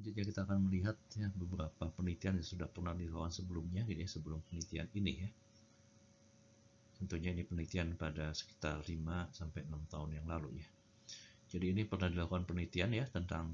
Selanjutnya kita akan melihat ya beberapa penelitian yang sudah pernah dilakukan sebelumnya, jadi sebelum penelitian ini ya. Tentunya ini penelitian pada sekitar 5-6 tahun yang lalu ya. Jadi ini pernah dilakukan penelitian ya tentang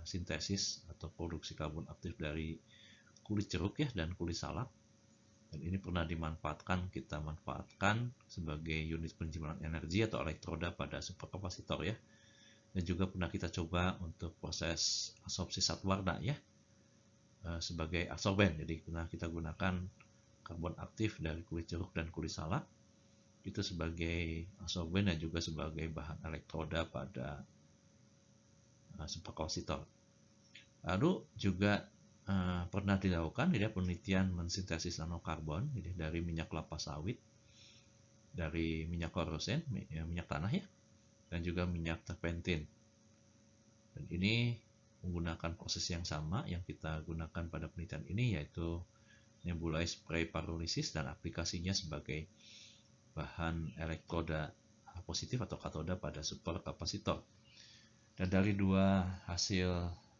sintesis atau produksi karbon aktif dari kulit jeruk ya dan kulit salak. Dan ini pernah kita manfaatkan sebagai unit penyimpanan energi atau elektroda pada superkapasitor ya. Dan juga pernah kita coba untuk proses absorpsi zat warna ya sebagai absorben. Jadi pernah kita gunakan karbon aktif dari kulit jeruk dan kulit salak itu sebagai absorben dan juga sebagai bahan elektroda pada superkapasitor. Lalu juga pernah dilakukan penelitian mensintesis nanokarbon dari minyak kelapa sawit, dari minyak kerosen, minyak tanah ya, dan juga minyak terpentin. Dan ini menggunakan proses yang sama yang kita gunakan pada penelitian ini, yaitu nebulize spray pyrolysis dan aplikasinya sebagai bahan elektroda positif atau katoda pada superkapasitor. Dan dari dua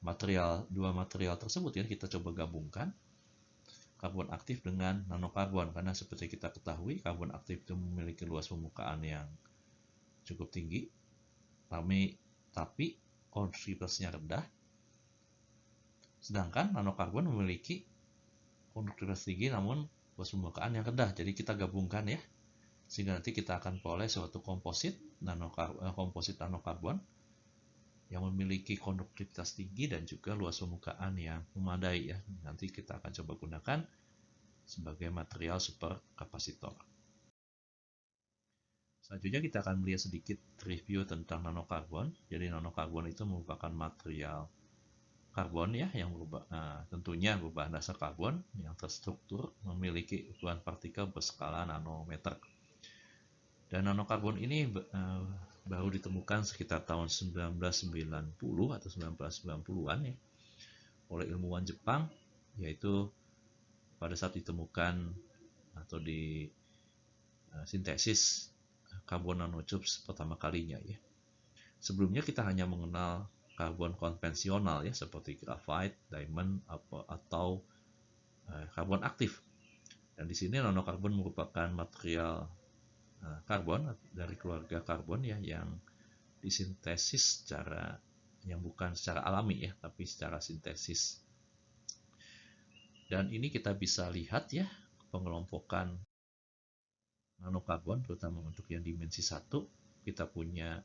material tersebut ya kita coba gabungkan karbon aktif dengan nanokarbon, karena seperti kita ketahui karbon aktif itu memiliki luas permukaan yang cukup tinggi, tapi konduktivitasnya rendah, sedangkan nanokarbon memiliki konduktivitas tinggi namun luas permukaan yang rendah. Jadi kita gabungkan ya, sehingga nanti kita akan peroleh suatu komposit nanokarbon yang memiliki konduktivitas tinggi dan juga luas permukaan yang memadai ya. Nanti kita akan coba gunakan sebagai material superkapasitor. Selanjutnya kita akan melihat sedikit review tentang nanokarbon. Jadi nanokarbon itu merupakan material karbon ya yang tentunya berbahan dasar karbon yang terstruktur memiliki ukuran partikel berskala nanometer. Dan nanokarbon ini baru ditemukan sekitar tahun 1990 atau 1990-an ya oleh ilmuwan Jepang, yaitu pada saat ditemukan atau di sintesis karbon nanotubes pertama kalinya ya. Sebelumnya kita hanya mengenal karbon konvensional ya seperti graphite, diamond atau karbon aktif. Dan di sini nanokarbon merupakan material karbon dari keluarga karbon ya yang disintesis bukan secara alami ya, tapi secara sintesis. Dan ini kita bisa lihat ya pengelompokan nanokarbon, terutama untuk yang dimensi 1, kita punya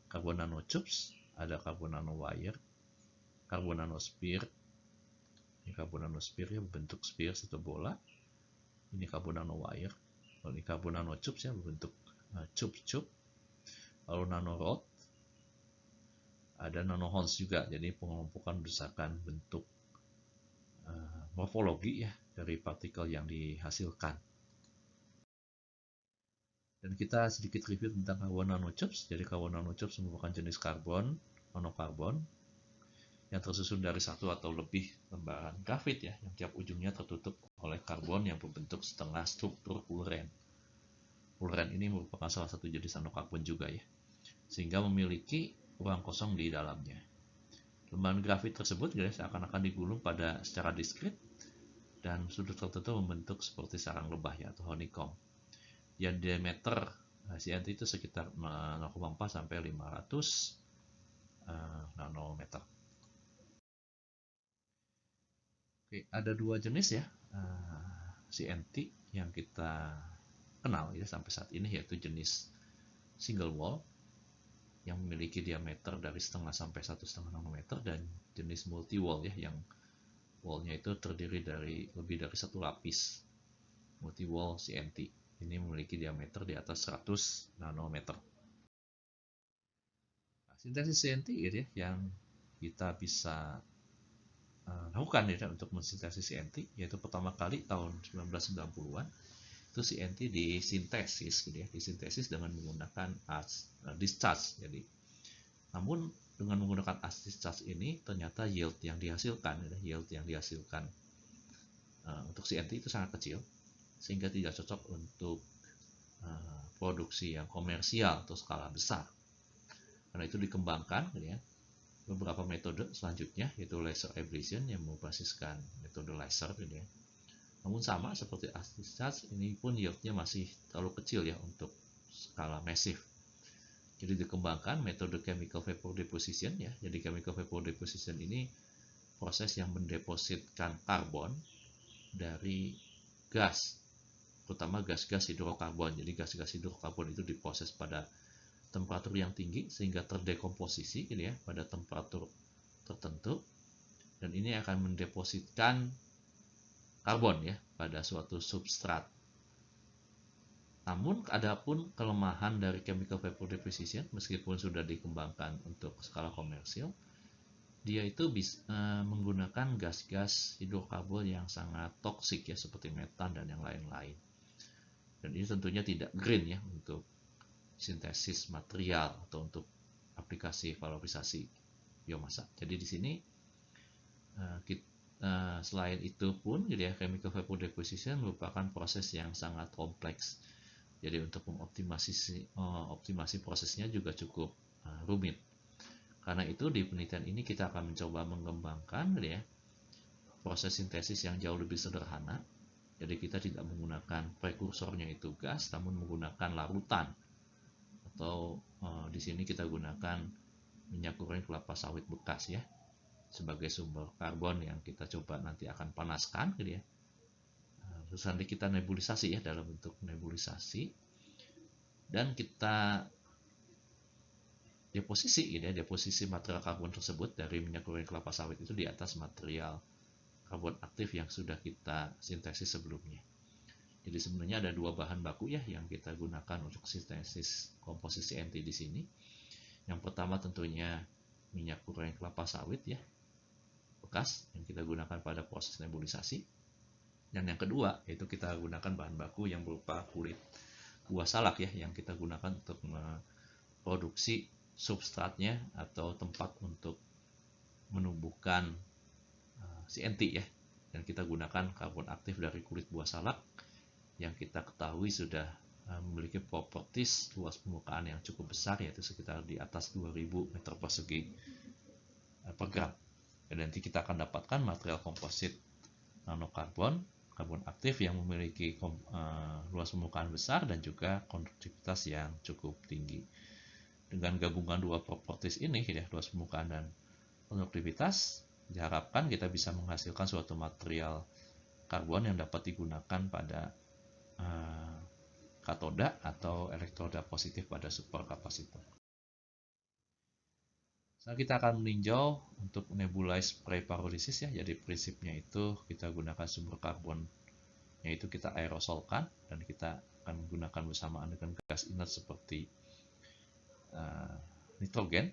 karbon nanotubes, ada karbon nanowire, karbon nanosphere. Ini karbon nanosphere ya berbentuk sphere atau bola. Ini karbon nanowire. Lalu ini karbon nanotubes ya berbentuk tube-tube. Lalu nanorod, ada nanohorns juga, jadi pengelompokan berdasarkan bentuk morfologi ya dari partikel yang dihasilkan. Dan kita sedikit review tentang karbon nanotubes. Jadi karbon nanotubes merupakan jenis karbon monokarbon yang tersusun dari satu atau lebih lembaran grafit ya, yang tiap ujungnya tertutup oleh karbon yang berbentuk setengah struktur fullerene. Fullerene ini merupakan salah satu jenis nanokarbon juga ya, sehingga memiliki ruang kosong di dalamnya. Lembaran grafit tersebut seakan-akan digulung secara diskrit dan sudut tertentu membentuk seperti sarang lebah ya, atau honeycomb. Yang diameter CNT itu sekitar 0,4 sampai 500 nanometer. Oke, ada dua jenis ya CNT yang kita kenal ya sampai saat ini, yaitu jenis single wall yang memiliki diameter dari setengah sampai 1,5 nanometer, dan jenis multi wall ya yang wallnya itu terdiri dari lebih dari satu lapis. Multi wall CNT ini memiliki diameter di atas 100 nanometer. Nah, sintesis CNT gitu ya yang kita bisa lakukan ya untuk mensintesis CNT, yaitu pertama kali tahun 1990-an itu CNT disintesis gitu ya, disintesis dengan menggunakan discharge. Jadi namun dengan menggunakan discharge ini ternyata yield yang dihasilkan untuk CNT itu sangat kecil, sehingga tidak cocok untuk produksi yang komersial atau skala besar. Karena itu dikembangkan gitu ya beberapa metode selanjutnya, yaitu laser ablation yang membasiskan metode laser gitu ya. Namun sama seperti astisat, ini pun yieldnya masih terlalu kecil ya untuk skala masif. Jadi dikembangkan metode chemical vapor deposition ya. Jadi chemical vapor deposition ini proses yang mendepositkan karbon dari gas, terutama gas-gas hidrokarbon. Jadi gas-gas hidrokarbon itu diproses pada temperatur yang tinggi sehingga terdekomposisi gitu ya pada temperatur tertentu, dan ini akan mendepositkan karbon ya pada suatu substrat. Namun adapun kelemahan dari chemical vapor deposition, meskipun sudah dikembangkan untuk skala komersil, dia itu bisa menggunakan gas-gas hidrokarbon yang sangat toksik ya, seperti metan dan yang lain-lain. Dan ini tentunya tidak green ya untuk sintesis material atau untuk aplikasi valorisasi biomasa. Jadi di sini selain itu pun, jadi ya, chemical vapor deposition merupakan proses yang sangat kompleks. Jadi untuk optimasi prosesnya juga cukup rumit. Karena itu di penelitian ini kita akan mencoba mengembangkan ya proses sintesis yang jauh lebih sederhana. Jadi kita tidak menggunakan prekursornya itu gas, namun menggunakan larutan. Atau di sini kita gunakan minyak goreng kelapa sawit bekas ya sebagai sumber karbon yang kita coba nanti akan panaskan gitu ya. Terus nanti kita nebulisasi ya dalam bentuk nebulisasi, dan kita deposisi gitu ya, deposisi material karbon tersebut dari minyak goreng kelapa sawit itu di atas material karbon aktif yang sudah kita sintesis sebelumnya. Jadi sebenarnya ada dua bahan baku ya yang kita gunakan untuk sintesis komposisi NT di sini. Yang pertama tentunya minyak goreng kelapa sawit ya bekas yang kita gunakan pada proses nebulisasi. Dan yang kedua yaitu kita gunakan bahan baku yang berupa kulit buah salak ya, yang kita gunakan untuk memproduksi substratnya atau tempat untuk menumbuhkan CNT ya. Dan kita gunakan karbon aktif dari kulit buah salak yang kita ketahui sudah memiliki properties luas permukaan yang cukup besar, yaitu sekitar di atas 2000 meter persegi per gram. Dan nanti kita akan dapatkan material komposit nanokarbon, karbon aktif yang memiliki luas permukaan besar dan juga konduktivitas yang cukup tinggi. Dengan gabungan dua properties ini ya, luas permukaan dan konduktivitas, diharapkan kita bisa menghasilkan suatu material karbon yang dapat digunakan pada katoda atau elektroda positif pada superkapasitor. Sekarang kita akan meninjau untuk nebulized pre-pyrolysis ya. Jadi prinsipnya itu kita gunakan sumber karbon, yaitu kita aerosolkan, dan kita akan menggunakan bersamaan dengan gas inert seperti nitrogen.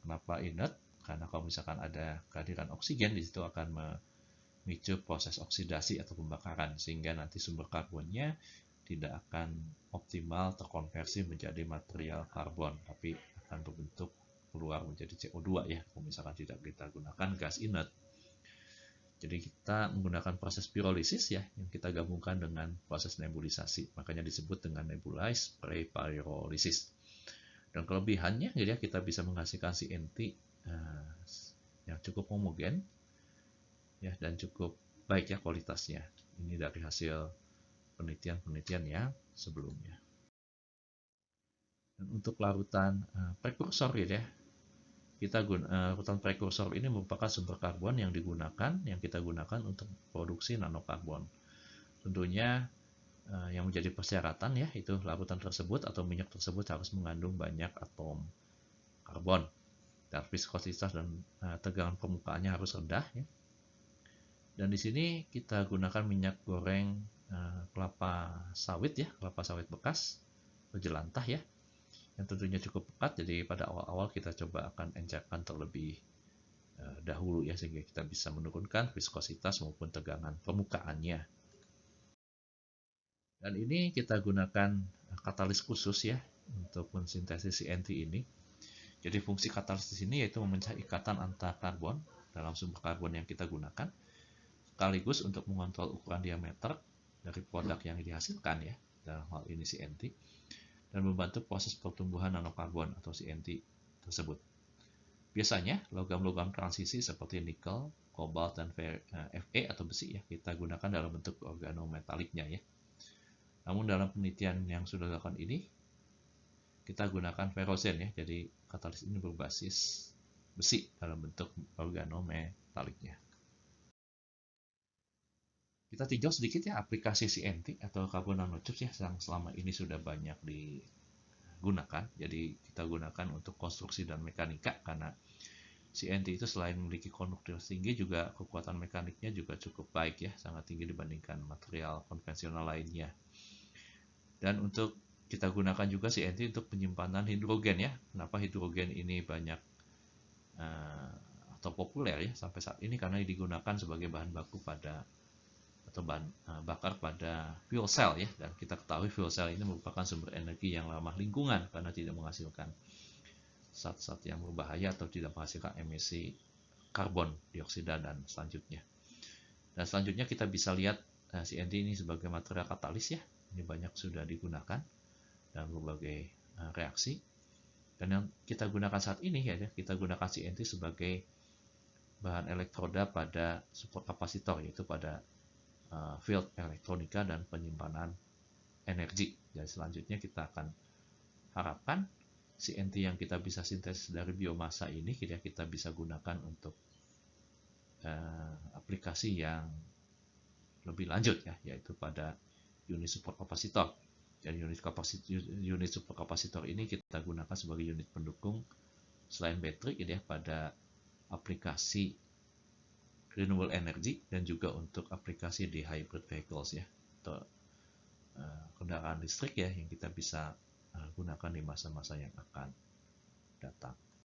Kenapa inert? Karena kalau misalkan ada kehadiran oksigen, di situ akan memicu proses oksidasi atau pembakaran, sehingga nanti sumber karbonnya tidak akan optimal terkonversi menjadi material karbon, tapi akan berbentuk keluar menjadi CO2 ya, kalau misalkan tidak kita gunakan gas inert. Jadi kita menggunakan proses pyrolysis ya, yang kita gabungkan dengan proses nebulisasi, makanya disebut dengan nebulized pre-pyrolysis. Dan kelebihannya jadi kita bisa menghasilkan CNT yang cukup homogen ya, dan cukup baik ya kualitasnya. Ini dari hasil penelitian-penelitian yang sebelumnya. Dan untuk larutan prekursor ya, larutan prekursor ini merupakan sumber karbon yang kita gunakan untuk produksi nanokarbon. Tentunya yang menjadi persyaratan ya, itu larutan tersebut atau minyak tersebut harus mengandung banyak atom karbon, dan viskositas dan tegangan permukaannya harus rendah ya. Dan di sini kita gunakan minyak goreng kelapa sawit ya, kelapa sawit bekas atau jelantah ya, yang tentunya cukup pekat. Jadi pada awal-awal kita coba akan encerkan terlebih dahulu ya, sehingga kita bisa menurunkan viskositas maupun tegangan permukaannya. Dan ini kita gunakan katalis khusus ya untuk mensintesis CNT ini. Jadi fungsi katalis di sini yaitu memecah ikatan antar karbon dalam sumber karbon yang kita gunakan, sekaligus untuk mengontrol ukuran diameter dari produk yang dihasilkan ya, dalam hal ini CNT, dan membantu proses pertumbuhan nanokarbon atau CNT tersebut. Biasanya logam-logam transisi seperti nikel, kobalt, dan Fe atau besi ya kita gunakan dalam bentuk organometaliknya ya. Namun dalam penelitian yang sudah dilakukan ini kita gunakan ferrosen ya. Jadi katalis ini berbasis besi dalam bentuk organometaliknya. Kita tinjau sedikit ya aplikasi CNT atau carbon nanotubes ya yang selama ini sudah banyak digunakan. Jadi kita gunakan untuk konstruksi dan mekanika karena CNT itu selain memiliki konduktivitas tinggi juga kekuatan mekaniknya juga cukup baik ya, sangat tinggi dibandingkan material konvensional lainnya. Dan untuk kita gunakan juga CNT untuk penyimpanan hidrogen ya. Kenapa hidrogen ini banyak atau populer ya sampai saat ini karena digunakan sebagai bahan baku pada atau bahan bakar pada fuel cell ya. Dan kita ketahui fuel cell ini merupakan sumber energi yang ramah lingkungan karena tidak menghasilkan zat-zat yang berbahaya atau tidak menghasilkan emisi karbon dioksida dan selanjutnya. Dan selanjutnya kita bisa lihat CNT ini sebagai material katalis ya. Ini banyak sudah digunakan dalam berbagai reaksi. Dan yang kita gunakan saat ini ya, kita gunakan CNT sebagai bahan elektroda pada support kapasitor yaitu pada field elektronika dan penyimpanan energi. Dan selanjutnya kita akan harapkan CNT yang kita bisa sintesis dari biomasa ini kita bisa gunakan untuk aplikasi yang lebih lanjut ya, yaitu pada unit support kapasitor. Dan unit support kapasitor ini kita gunakan sebagai unit pendukung selain baterai ya pada aplikasi renewable energy dan juga untuk aplikasi di hybrid vehicles ya atau kendaraan listrik ya yang kita bisa gunakan di masa-masa yang akan datang.